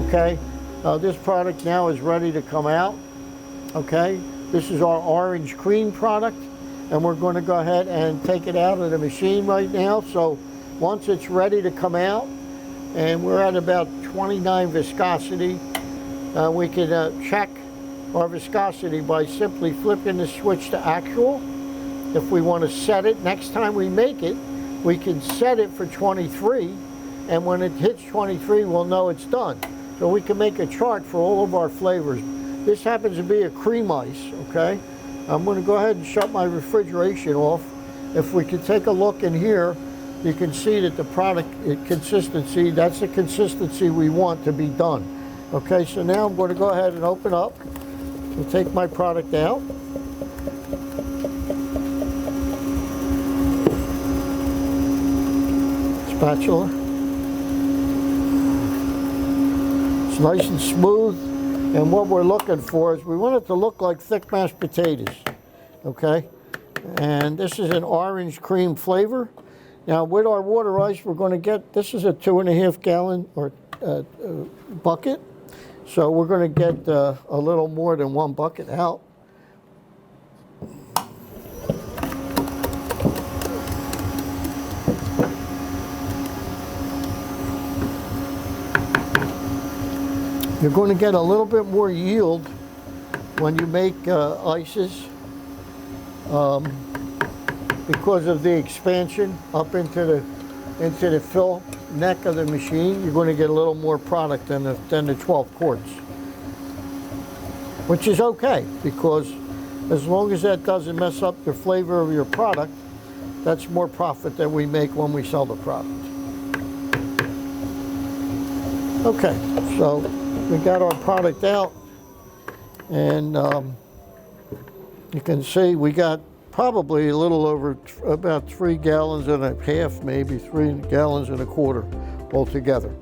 Okay, this product now is ready to come out. Okay, this is our orange cream product, and we're going to go ahead and take it out of the machine right now. So once it's ready to come out, and we're at about 29 viscosity, we can check our viscosity by simply flipping the switch to actual. If we want to set it, next time we make it, we can set it for 23, and when it hits 23, we'll know it's done. So we can make a chart for all of our flavors. This happens to be a cream ice, okay? I'm going to go ahead and shut my refrigeration off. If we can take a look in here, you can see that the product consistency, that's the consistency we want to be done. Okay, so now I'm going to go ahead and open up and take my product out. Spatula. It's nice and smooth, and what we're looking for is we want it to look like thick mashed potatoes, okay? And this is an orange cream flavor. Now with our water ice, we're going to get, this is a 2.5 gallon or bucket, so we're going to get a little more than one bucket out. You're going to get a little bit more yield when you make ices because of the expansion up into the fill neck of the machine. You're going to get a little more product than the 12 quarts, which is okay, because as long as that doesn't mess up the flavor of your product, that's more profit that we make when we sell the product. Okay, so we got our product out, and you can see we got probably a little over about 3 gallons and a half, maybe 3 gallons and a quarter altogether.